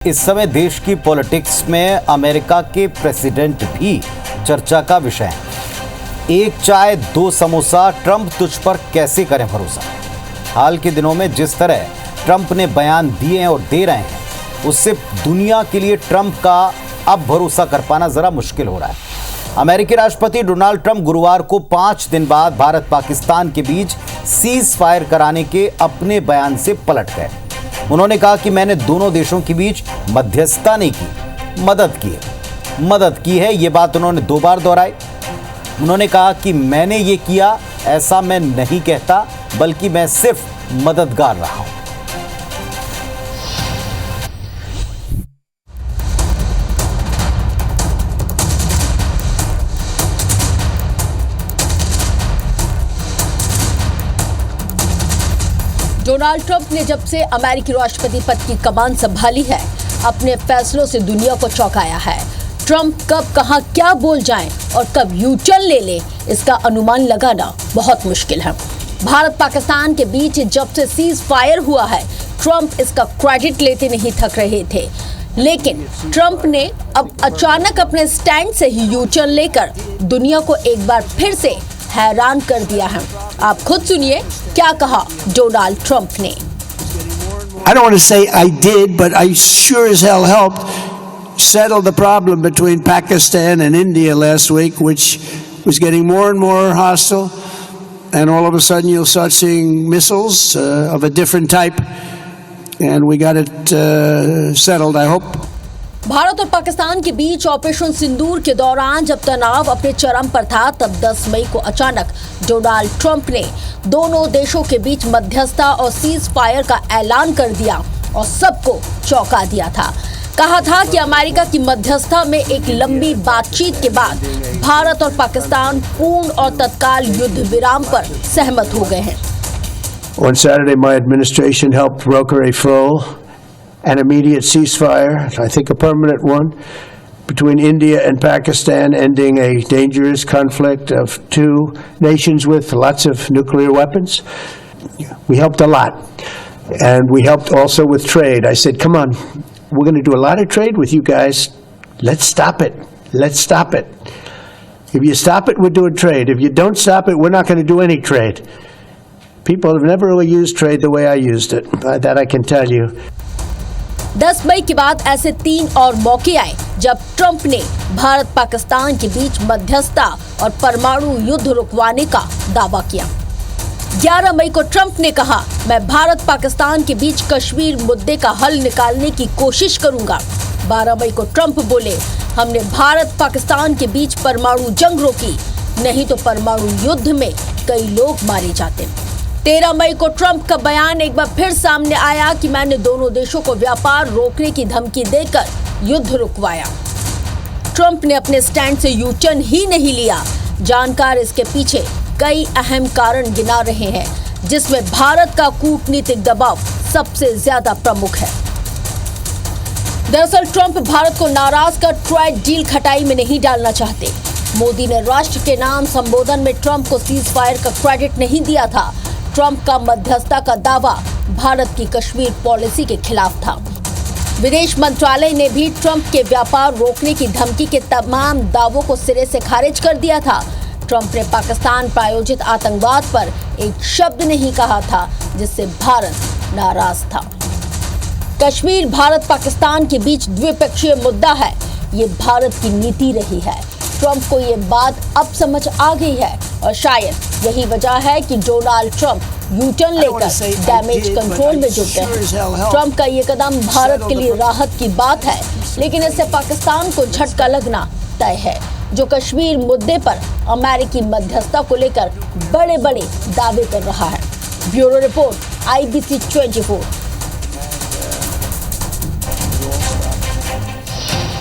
इस समय देश की पॉलिटिक्स में अमेरिका के प्रेसिडेंट भी चर्चा का विषय है। एक चाय दो समोसा, ट्रंप तुझ पर कैसे करें भरोसा। हाल के दिनों में जिस तरह ट्रंप ने बयान दिए हैं और दे रहे हैं, उससे दुनिया के लिए ट्रंप का अब भरोसा कर पाना जरा मुश्किल हो रहा है। अमेरिकी राष्ट्रपति डोनाल्ड ट्रंप गुरुवार को 5 दिन बाद भारत पाकिस्तान के बीच सीज फायर कराने के अपने बयान से पलट गए। उन्होंने कहा कि मैंने दोनों देशों के बीच मध्यस्थता नहीं की, मदद की है। ये बात उन्होंने 2 बार दोहराई। उन्होंने कहा कि मैंने ये किया, ऐसा मैं नहीं कहता, बल्कि मैं सिर्फ मददगार रहा हूं। डोनाल्ड ट्रंप ने जब से अमेरिकी राष्ट्रपति पद की कमान संभाली है, अपने फैसलों से दुनिया को चौंकाया है। ट्रंप कब कहां क्या बोल जाएं और कब यू टर्न ले ले, इसका अनुमान लगाना बहुत मुश्किल है। भारत पाकिस्तान के बीच जब से सीज फायर हुआ है, ट्रंप इसका क्रेडिट लेते नहीं थक रहे थे, लेकिन ट्रंप ने अब अचानक अपने स्टैंड से ही यू टर्न लेकर दुनिया को एक बार फिर से हैरान कर दिया है। आप खुद सुनिए क्या कहा डोनाल्ड ट्रंप ने। I don't want to say I did, but I sure as hell helped settle the problem between Pakistan and India last week, which was getting more and more hostile. And all of a sudden you'll start seeing missiles of a different type. And we got it settled, I hope. Bharat और पाकिस्तान के बीच operation सिंदूर के दौरान जब तनाव अपने चरम पर था, तब 10 मई को अचानक डोनाल्ड ट्रंप ने दोनों देशों के बीच मध्यस्थता और सीज फायर का ऐलान कर दिया और सबको चौंका दिया था। कहा था कि अमेरिका की मध्यस्थता में एक लंबी बातचीत के बाद भारत और पाकिस्तान पूर्ण और तत्काल युद्ध विराम पर सहमत हो गए हैं। On Saturday, my administration helped broker a full an immediate ceasefire, I think a permanent one, between India and Pakistan, ending a dangerous conflict of 2 nations with lots of nuclear weapons. We helped a lot. And we helped also with trade. I said, come on, we're going to do a lot of trade with you guys. Let's stop it. Let's stop it. If you stop it, we're doing trade. If you don't stop it, we're not going to do any trade. People have never really used trade the way I used it. That I can tell you. 10 मई के बाद ऐसे 3 और मौके आए जब Trump ने भारत पाकिस्तान के बीच मध्यस्थता और परमाणु युद्ध रुकवाने का दावा किया। 11 मई को ट्रंप ने कहा, मैं भारत पाकिस्तान के बीच कश्मीर मुद्दे का हल निकालने की कोशिश करूंगा। 12 मई को ट्रंप बोले, हमने भारत पाकिस्तान के बीच परमाणु जंग रोकी, नहीं तो परमाणु युद्ध में कई लोग मारे जाते। 13 मई को ट्रंप का बयान एक बार फिर सामने आया कि मैंने दोनों देशों को व्यापार रोकने की धमकी देकर युद्ध रुकवाया। ट्रंप ने अपने स्टैंड से यू टर्न ही नहीं लिया। जानकार इसके पीछे कई अहम कारण गिना रहे हैं, जिसमें भारत का कूटनीतिक दबाव सबसे ज्यादा प्रमुख है। दरअसल ट्रंप भारत को नाराज कर ट्रेड डील खटाई में नहीं डालना चाहते। मोदी ने राष्ट्र के नाम संबोधन में ट्रंप को सीज फायर का क्रेडिट नहीं दिया था। ट्रंप का मध्यस्थता का दावा भारत की कश्मीर पॉलिसी के खिलाफ था। विदेश मंत्रालय ने भी ट्रंप के व्यापार रोकने की धमकी के तमाम दावों को सिरे से खारिज कर दिया था। ट्रंप ने पाकिस्तान प्रायोजित आतंकवाद पर एक शब्द नहीं कहा था, जिससे भारत नाराज था। कश्मीर भारत पाकिस्तान के बीच द्विपक्षीय मुद्दा है, ये भारत की नीति रही है। ट्रंप को ये बात अब समझ आ गई है और शायद यही वजह है कि डोनाल्ड ट्रंप यू टर्न लेकर डैमेज कंट्रोल में जुट गए हैं। ट्रंप का ये कदम भारत के लिए राहत की बात है, लेकिन इससे पाकिस्तान को झटका लगना तय है, जो कश्मीर मुद्दे पर अमेरिकी मध्यस्थता को लेकर बड़े बड़े दावे कर रहा है। Bureau report, IBC 24।